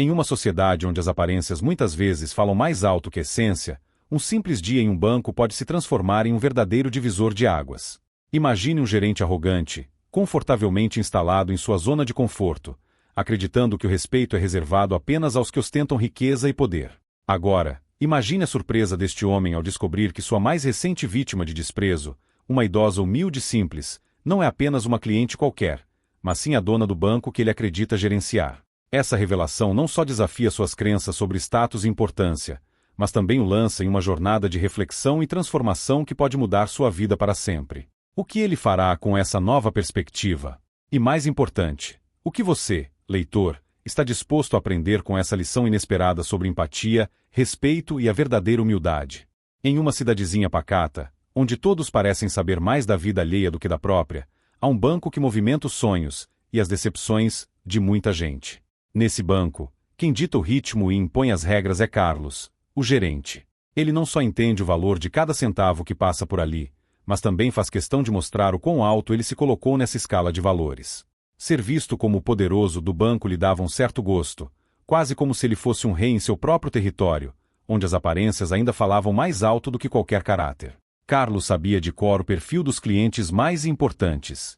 Em uma sociedade onde as aparências muitas vezes falam mais alto que a essência, um simples dia em um banco pode se transformar em um verdadeiro divisor de águas. Imagine um gerente arrogante, confortavelmente instalado em sua zona de conforto, acreditando que o respeito é reservado apenas aos que ostentam riqueza e poder. Agora, imagine a surpresa deste homem ao descobrir que sua mais recente vítima de desprezo, uma idosa humilde e simples, não é apenas uma cliente qualquer, mas sim a dona do banco que ele acredita gerenciar. Essa revelação não só desafia suas crenças sobre status e importância, mas também o lança em uma jornada de reflexão e transformação que pode mudar sua vida para sempre. O que ele fará com essa nova perspectiva? E mais importante, o que você, leitor, está disposto a aprender com essa lição inesperada sobre empatia, respeito e a verdadeira humildade? Em uma cidadezinha pacata, onde todos parecem saber mais da vida alheia do que da própria, há um banco que movimenta os sonhos e as decepções de muita gente. Nesse banco, quem dita o ritmo e impõe as regras é Carlos, o gerente. Ele não só entende o valor de cada centavo que passa por ali, mas também faz questão de mostrar o quão alto ele se colocou nessa escala de valores. Ser visto como o poderoso do banco lhe dava um certo gosto, quase como se ele fosse um rei em seu próprio território, onde as aparências ainda falavam mais alto do que qualquer caráter. Carlos sabia de cor o perfil dos clientes mais importantes.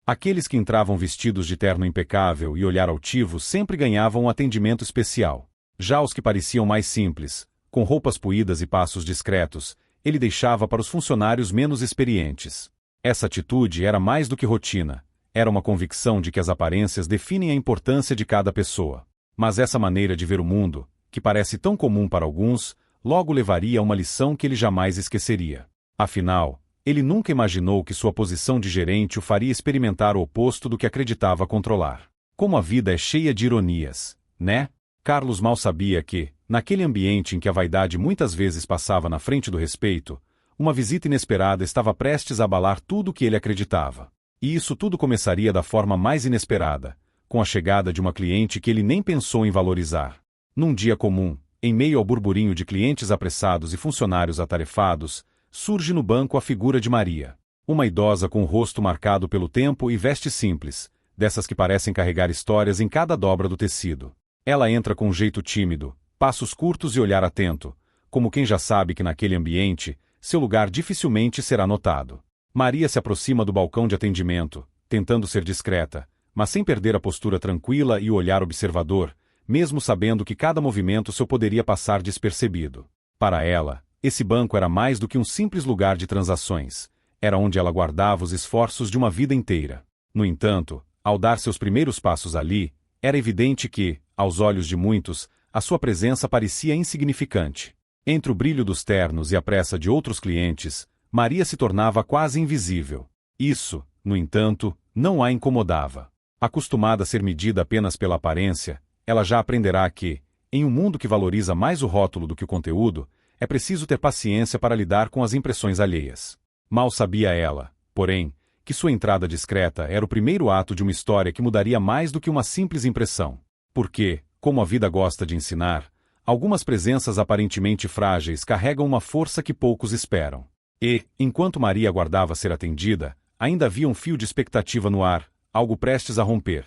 Aqueles que entravam vestidos de terno impecável e olhar altivo sempre ganhavam um atendimento especial. Já os que pareciam mais simples, com roupas puídas e passos discretos, ele deixava para os funcionários menos experientes. Essa atitude era mais do que rotina, era uma convicção de que as aparências definem a importância de cada pessoa. Mas essa maneira de ver o mundo, que parece tão comum para alguns, logo levaria a uma lição que ele jamais esqueceria. Afinal, ele nunca imaginou que sua posição de gerente o faria experimentar o oposto do que acreditava controlar. Como a vida é cheia de ironias, né? Carlos mal sabia que, naquele ambiente em que a vaidade muitas vezes passava na frente do respeito, uma visita inesperada estava prestes a abalar tudo o que ele acreditava. E isso tudo começaria da forma mais inesperada, com a chegada de uma cliente que ele nem pensou em valorizar. Num dia comum, em meio ao burburinho de clientes apressados e funcionários atarefados, surge no banco a figura de Maria. Uma idosa com o rosto marcado pelo tempo e vestes simples, dessas que parecem carregar histórias em cada dobra do tecido. Ela entra com um jeito tímido, passos curtos e olhar atento, como quem já sabe que naquele ambiente, seu lugar dificilmente será notado. Maria se aproxima do balcão de atendimento, tentando ser discreta, mas sem perder a postura tranquila e o olhar observador, mesmo sabendo que cada movimento seu poderia passar despercebido. Para ela, esse banco era mais do que um simples lugar de transações, era onde ela guardava os esforços de uma vida inteira. No entanto, ao dar seus primeiros passos ali, era evidente que, aos olhos de muitos, a sua presença parecia insignificante. Entre o brilho dos ternos e a pressa de outros clientes, Maria se tornava quase invisível. Isso, no entanto, não a incomodava. Acostumada a ser medida apenas pela aparência, ela já aprenderá que, em um mundo que valoriza mais o rótulo do que o conteúdo, é preciso ter paciência para lidar com as impressões alheias. Mal sabia ela, porém, que sua entrada discreta era o primeiro ato de uma história que mudaria mais do que uma simples impressão. Porque, como a vida gosta de ensinar, algumas presenças aparentemente frágeis carregam uma força que poucos esperam. E, enquanto Maria aguardava ser atendida, ainda havia um fio de expectativa no ar, algo prestes a romper.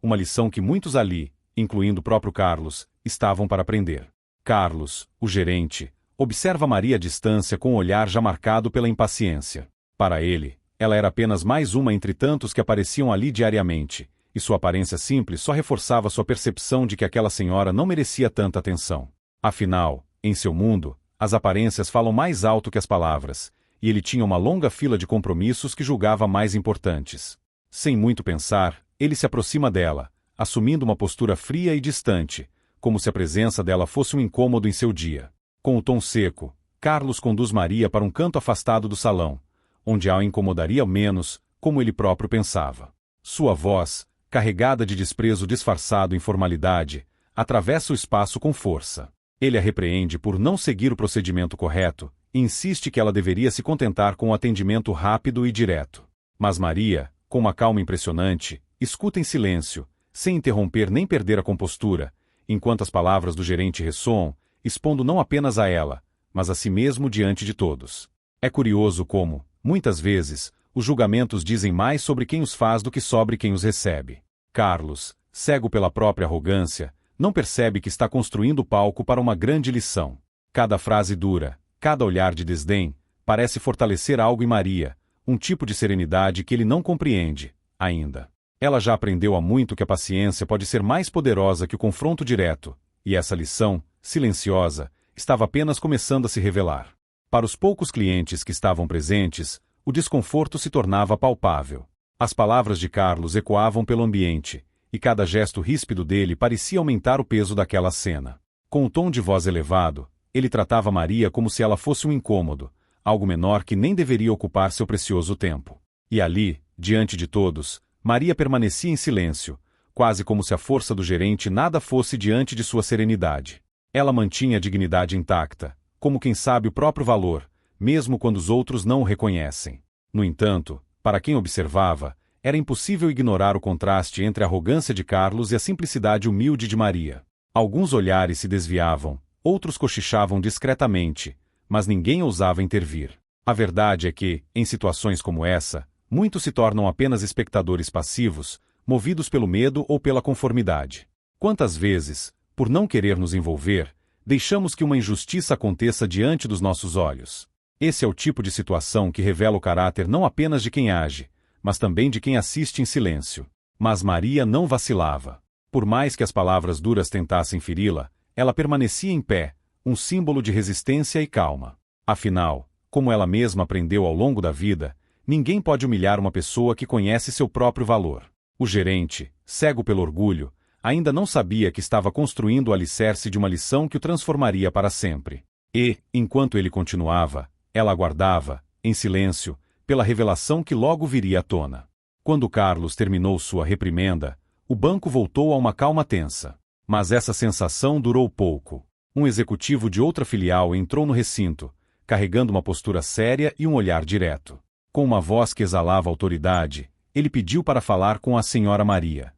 Uma lição que muitos ali, incluindo o próprio Carlos, estavam para aprender. Carlos, o gerente, observa Maria à distância com o olhar já marcado pela impaciência. Para ele, ela era apenas mais uma entre tantos que apareciam ali diariamente, e sua aparência simples só reforçava sua percepção de que aquela senhora não merecia tanta atenção. Afinal, em seu mundo, as aparências falam mais alto que as palavras, e ele tinha uma longa fila de compromissos que julgava mais importantes. Sem muito pensar, ele se aproxima dela, assumindo uma postura fria e distante, como se a presença dela fosse um incômodo em seu dia. Com o tom seco, Carlos conduz Maria para um canto afastado do salão, onde a incomodaria menos, como ele próprio pensava. Sua voz, carregada de desprezo disfarçado em formalidade, atravessa o espaço com força. Ele a repreende por não seguir o procedimento correto e insiste que ela deveria se contentar com um atendimento rápido e direto. Mas Maria, com uma calma impressionante, escuta em silêncio, sem interromper nem perder a compostura, enquanto as palavras do gerente ressoam, expondo não apenas a ela, mas a si mesmo diante de todos. É curioso como, muitas vezes, os julgamentos dizem mais sobre quem os faz do que sobre quem os recebe. Carlos, cego pela própria arrogância, Não percebe que está construindo palco para uma grande lição. Cada frase dura, cada olhar de desdém, parece fortalecer algo em Maria, um tipo de serenidade que ele não compreende, ainda. Ela já aprendeu há muito que a paciência pode ser mais poderosa que o confronto direto, e essa lição, silenciosa, estava apenas começando a se revelar. Para os poucos clientes que estavam presentes, o desconforto se tornava palpável. As palavras de Carlos ecoavam pelo ambiente, e cada gesto ríspido dele parecia aumentar o peso daquela cena. Com um tom de voz elevado, ele tratava Maria como se ela fosse um incômodo, algo menor que nem deveria ocupar seu precioso tempo. E ali, diante de todos, Maria permanecia em silêncio, quase como se a força do gerente nada fosse diante de sua serenidade. Ela mantinha a dignidade intacta, como quem sabe o próprio valor, mesmo quando os outros não o reconhecem. No entanto, para quem observava, era impossível ignorar o contraste entre a arrogância de Carlos e a simplicidade humilde de Maria. Alguns olhares se desviavam, outros cochichavam discretamente, mas ninguém ousava intervir. A verdade é que, em situações como essa, muitos se tornam apenas espectadores passivos, movidos pelo medo ou pela conformidade. Quantas vezes, por não querer nos envolver, deixamos que uma injustiça aconteça diante dos nossos olhos? Esse é o tipo de situação que revela o caráter não apenas de quem age, mas também de quem assiste em silêncio. Mas Maria não vacilava. Por mais que as palavras duras tentassem feri-la, ela permanecia em pé, um símbolo de resistência e calma. Afinal, como ela mesma aprendeu ao longo da vida, ninguém pode humilhar uma pessoa que conhece seu próprio valor. O gerente, cego pelo orgulho, ainda não sabia que estava construindo o alicerce de uma lição que o transformaria para sempre. E, enquanto ele continuava, ela aguardava, em silêncio, pela revelação que logo viria à tona. Quando Carlos terminou sua reprimenda, o banco voltou a uma calma tensa. Mas essa sensação durou pouco. Um executivo de outra filial entrou no recinto, carregando uma postura séria e um olhar direto. Com uma voz que exalava autoridade, ele pediu para falar com a senhora Maria.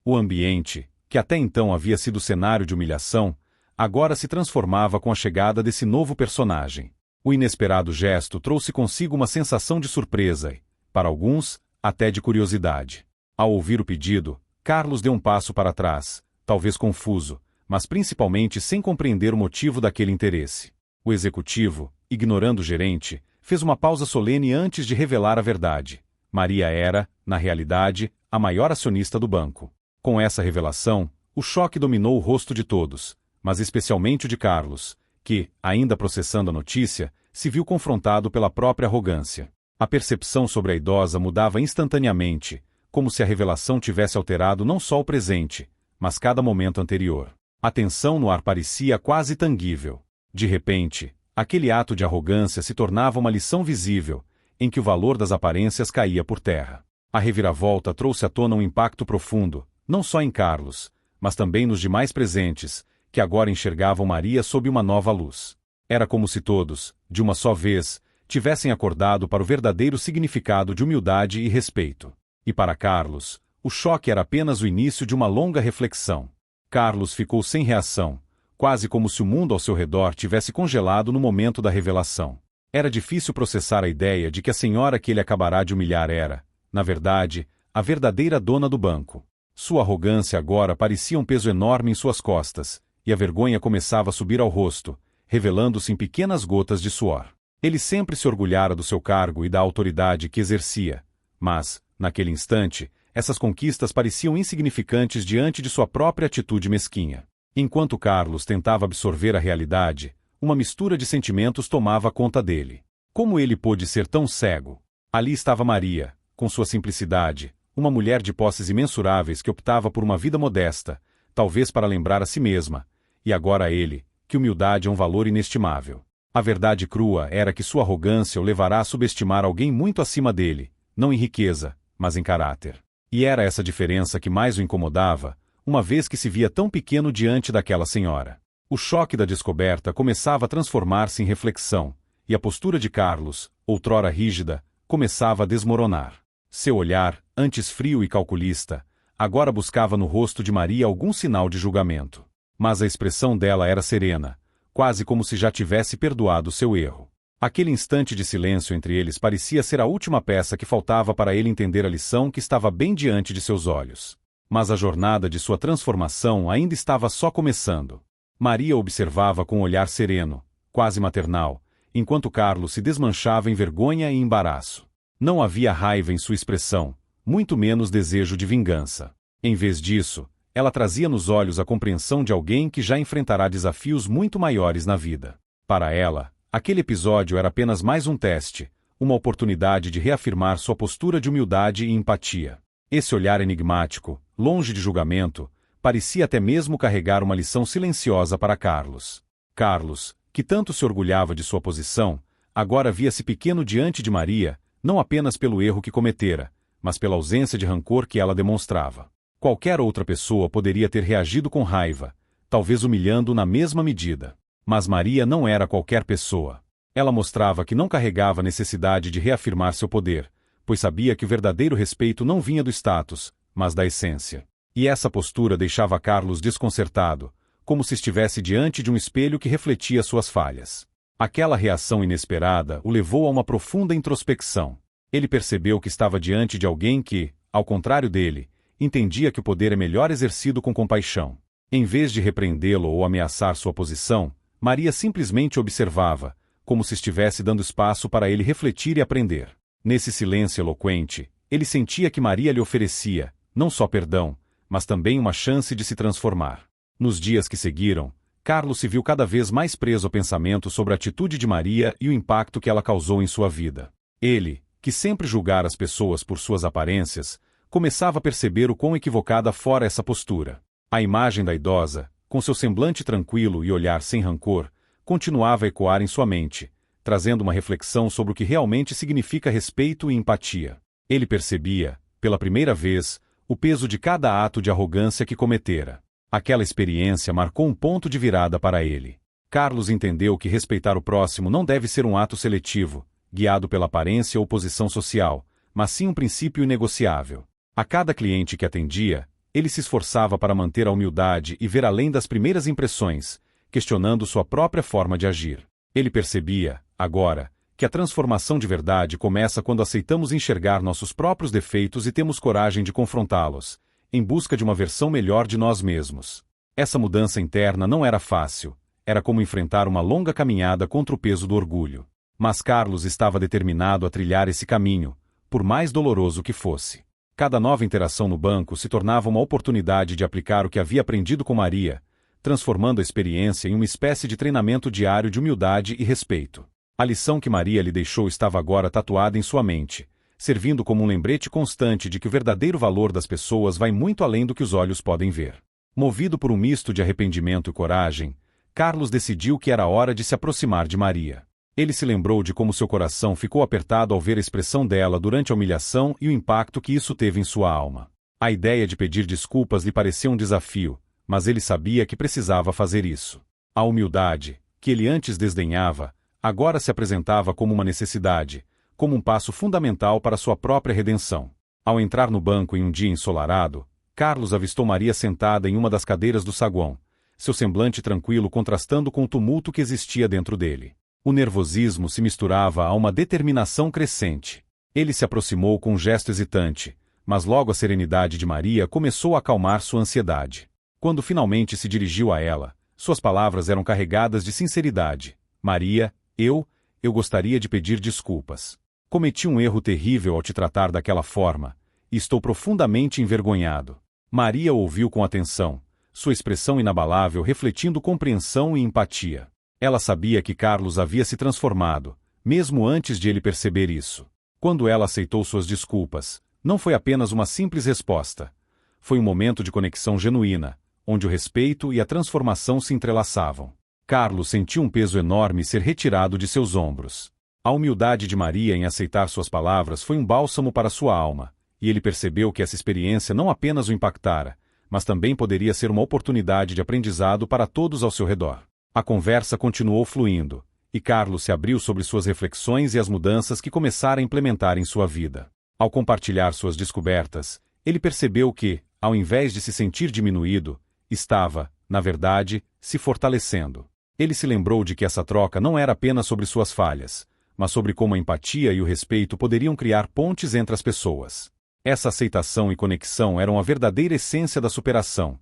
O ambiente, que até então havia sido cenário de humilhação, agora se transformava com a chegada desse novo personagem. O inesperado gesto trouxe consigo uma sensação de surpresa e, para alguns, até de curiosidade. Ao ouvir o pedido, Carlos deu um passo para trás, talvez confuso, mas principalmente sem compreender o motivo daquele interesse. O executivo, ignorando o gerente, fez uma pausa solene antes de revelar a verdade. Maria era, na realidade, a maior acionista do banco. Com essa revelação, o choque dominou o rosto de todos, mas especialmente o de Carlos, que, ainda processando a notícia, se viu confrontado pela própria arrogância. A percepção sobre a idosa mudava instantaneamente, como se a revelação tivesse alterado não só o presente, mas cada momento anterior. A tensão no ar parecia quase tangível. De repente, aquele ato de arrogância se tornava uma lição visível, em que o valor das aparências caía por terra. A reviravolta trouxe à tona um impacto profundo, não só em Carlos, mas também nos demais presentes, que agora enxergavam Maria sob uma nova luz. Era como se todos, de uma só vez, tivessem acordado para o verdadeiro significado de humildade e respeito. E para Carlos, o choque era apenas o início de uma longa reflexão. Carlos ficou sem reação, quase como se o mundo ao seu redor tivesse congelado no momento da revelação. Era difícil processar a ideia de que a senhora que ele acabará de humilhar era, na verdade, a verdadeira dona do banco. Sua arrogância agora parecia um peso enorme em suas costas, e a vergonha começava a subir ao rosto, revelando-se em pequenas gotas de suor. Ele sempre se orgulhara do seu cargo e da autoridade que exercia, mas, naquele instante, essas conquistas pareciam insignificantes diante de sua própria atitude mesquinha. Enquanto Carlos tentava absorver a realidade, uma mistura de sentimentos tomava conta dele. Como ele pôde ser tão cego? Ali estava Maria, com sua simplicidade, uma mulher de posses imensuráveis que optava por uma vida modesta, talvez para lembrar a si mesma, e agora ele, que humildade é um valor inestimável. A verdade crua era que sua arrogância o levará a subestimar alguém muito acima dele, não em riqueza, mas em caráter. E era essa diferença que mais o incomodava, uma vez que se via tão pequeno diante daquela senhora. O choque da descoberta começava a transformar-se em reflexão, e a postura de Carlos, outrora rígida, começava a desmoronar. Seu olhar, antes frio e calculista, agora buscava no rosto de Maria algum sinal de julgamento. Mas a expressão dela era serena, quase como se já tivesse perdoado seu erro. Aquele instante de silêncio entre eles parecia ser a última peça que faltava para ele entender a lição que estava bem diante de seus olhos. Mas a jornada de sua transformação ainda estava só começando. Maria observava com um olhar sereno, quase maternal, enquanto Carlos se desmanchava em vergonha e embaraço. Não havia raiva em sua expressão, muito menos desejo de vingança. Em vez disso, ela trazia nos olhos a compreensão de alguém que já enfrentará desafios muito maiores na vida. Para ela, aquele episódio era apenas mais um teste, uma oportunidade de reafirmar sua postura de humildade e empatia. Esse olhar enigmático, longe de julgamento, parecia até mesmo carregar uma lição silenciosa para Carlos. Carlos, que tanto se orgulhava de sua posição, agora via-se pequeno diante de Maria, não apenas pelo erro que cometera, mas pela ausência de rancor que ela demonstrava. Qualquer outra pessoa poderia ter reagido com raiva, talvez humilhando na mesma medida. Mas Maria não era qualquer pessoa. Ela mostrava que não carregava necessidade de reafirmar seu poder, pois sabia que o verdadeiro respeito não vinha do status, mas da essência. E essa postura deixava Carlos desconcertado, como se estivesse diante de um espelho que refletia suas falhas. Aquela reação inesperada o levou a uma profunda introspecção. Ele percebeu que estava diante de alguém que, ao contrário dele, entendia que o poder é melhor exercido com compaixão. Em vez de repreendê-lo ou ameaçar sua posição, Maria simplesmente observava, como se estivesse dando espaço para ele refletir e aprender. Nesse silêncio eloquente, ele sentia que Maria lhe oferecia, não só perdão, mas também uma chance de se transformar. Nos dias que seguiram, Carlos se viu cada vez mais preso ao pensamento sobre a atitude de Maria e o impacto que ela causou em sua vida. Ele, que sempre julgara as pessoas por suas aparências, começava a perceber o quão equivocada fora essa postura. A imagem da idosa, com seu semblante tranquilo e olhar sem rancor, continuava a ecoar em sua mente, trazendo uma reflexão sobre o que realmente significa respeito e empatia. Ele percebia, pela primeira vez, o peso de cada ato de arrogância que cometera. Aquela experiência marcou um ponto de virada para ele. Carlos entendeu que respeitar o próximo não deve ser um ato seletivo, guiado pela aparência ou posição social, mas sim um princípio inegociável. A cada cliente que atendia, ele se esforçava para manter a humildade e ver além das primeiras impressões, questionando sua própria forma de agir. Ele percebia, agora, que a transformação de verdade começa quando aceitamos enxergar nossos próprios defeitos e temos coragem de confrontá-los, em busca de uma versão melhor de nós mesmos. Essa mudança interna não era fácil, era como enfrentar uma longa caminhada contra o peso do orgulho. Mas Carlos estava determinado a trilhar esse caminho, por mais doloroso que fosse. Cada nova interação no banco se tornava uma oportunidade de aplicar o que havia aprendido com Maria, transformando a experiência em uma espécie de treinamento diário de humildade e respeito. A lição que Maria lhe deixou estava agora tatuada em sua mente, servindo como um lembrete constante de que o verdadeiro valor das pessoas vai muito além do que os olhos podem ver. Movido por um misto de arrependimento e coragem, Carlos decidiu que era hora de se aproximar de Maria. Ele se lembrou de como seu coração ficou apertado ao ver a expressão dela durante a humilhação e o impacto que isso teve em sua alma. A ideia de pedir desculpas lhe parecia um desafio, mas ele sabia que precisava fazer isso. A humildade, que ele antes desdenhava, agora se apresentava como uma necessidade, como um passo fundamental para sua própria redenção. Ao entrar no banco em um dia ensolarado, Carlos avistou Maria sentada em uma das cadeiras do saguão, seu semblante tranquilo contrastando com o tumulto que existia dentro dele. O nervosismo se misturava a uma determinação crescente. Ele se aproximou com um gesto hesitante, mas logo a serenidade de Maria começou a acalmar sua ansiedade. Quando finalmente se dirigiu a ela, suas palavras eram carregadas de sinceridade. Maria, eu gostaria de pedir desculpas. Cometi um erro terrível ao te tratar daquela forma, e estou profundamente envergonhado. Maria ouviu com atenção, sua expressão inabalável refletindo compreensão e empatia. Ela sabia que Carlos havia se transformado, mesmo antes de ele perceber isso. Quando ela aceitou suas desculpas, não foi apenas uma simples resposta. Foi um momento de conexão genuína, onde o respeito e a transformação se entrelaçavam. Carlos sentiu um peso enorme ser retirado de seus ombros. A humildade de Maria em aceitar suas palavras foi um bálsamo para sua alma, e ele percebeu que essa experiência não apenas o impactara, mas também poderia ser uma oportunidade de aprendizado para todos ao seu redor. A conversa continuou fluindo, e Carlos se abriu sobre suas reflexões e as mudanças que começara a implementar em sua vida. Ao compartilhar suas descobertas, ele percebeu que, ao invés de se sentir diminuído, estava, na verdade, se fortalecendo. Ele se lembrou de que essa troca não era apenas sobre suas falhas, mas sobre como a empatia e o respeito poderiam criar pontes entre as pessoas. Essa aceitação e conexão eram a verdadeira essência da superação.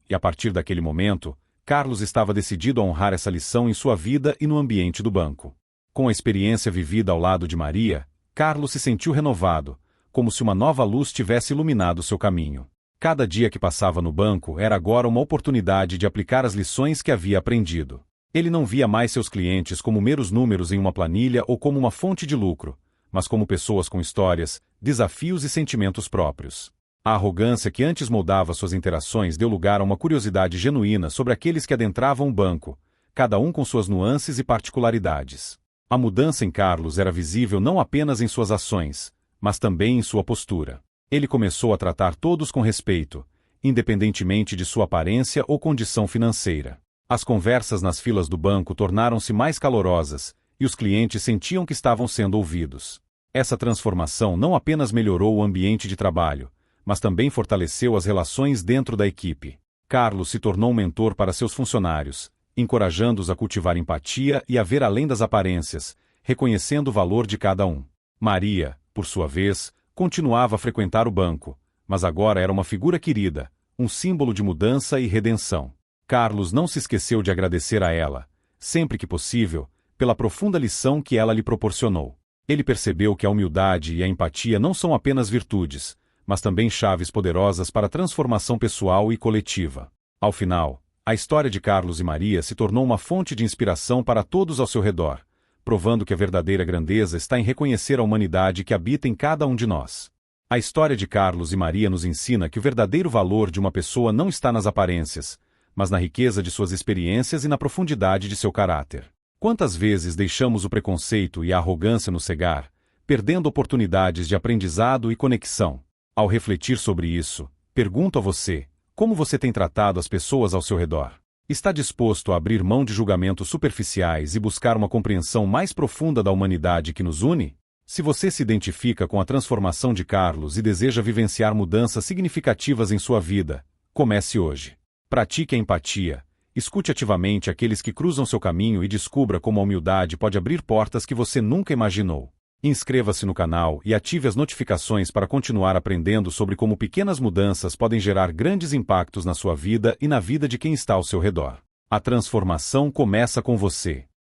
E a partir daquele momento, Carlos estava decidido a honrar essa lição em sua vida e no ambiente do banco. Com a experiência vivida ao lado de Maria, Carlos se sentiu renovado, como se uma nova luz tivesse iluminado seu caminho. Cada dia que passava no banco era agora uma oportunidade de aplicar as lições que havia aprendido. Ele não via mais seus clientes como meros números em uma planilha ou como uma fonte de lucro, mas como pessoas com histórias, desafios e sentimentos próprios. A arrogância que antes moldava suas interações deu lugar a uma curiosidade genuína sobre aqueles que adentravam o banco, cada um com suas nuances e particularidades. A mudança em Carlos era visível não apenas em suas ações, mas também em sua postura. Ele começou a tratar todos com respeito, independentemente de sua aparência ou condição financeira. As conversas nas filas do banco tornaram-se mais calorosas, e os clientes sentiam que estavam sendo ouvidos. Essa transformação não apenas melhorou o ambiente de trabalho, mas também fortaleceu as relações dentro da equipe. Carlos se tornou um mentor para seus funcionários, encorajando-os a cultivar empatia e a ver além das aparências, reconhecendo o valor de cada um. Maria, por sua vez, continuava a frequentar o banco, mas agora era uma figura querida, um símbolo de mudança e redenção. Carlos não se esqueceu de agradecer a ela, sempre que possível, pela profunda lição que ela lhe proporcionou. Ele percebeu que a humildade e a empatia não são apenas virtudes, mas também chaves poderosas para a transformação pessoal e coletiva. Ao final, a história de Carlos e Maria se tornou uma fonte de inspiração para todos ao seu redor, provando que a verdadeira grandeza está em reconhecer a humanidade que habita em cada um de nós. A história de Carlos e Maria nos ensina que o verdadeiro valor de uma pessoa não está nas aparências, mas na riqueza de suas experiências e na profundidade de seu caráter. Quantas vezes deixamos o preconceito e a arrogância nos cegar, perdendo oportunidades de aprendizado e conexão? Ao refletir sobre isso, pergunto a você, como você tem tratado as pessoas ao seu redor? Está disposto a abrir mão de julgamentos superficiais e buscar uma compreensão mais profunda da humanidade que nos une? Se você se identifica com a transformação de Carlos e deseja vivenciar mudanças significativas em sua vida, comece hoje. Pratique a empatia, escute ativamente aqueles que cruzam seu caminho e descubra como a humildade pode abrir portas que você nunca imaginou. Inscreva-se no canal e ative as notificações para continuar aprendendo sobre como pequenas mudanças podem gerar grandes impactos na sua vida e na vida de quem está ao seu redor. A transformação começa com você.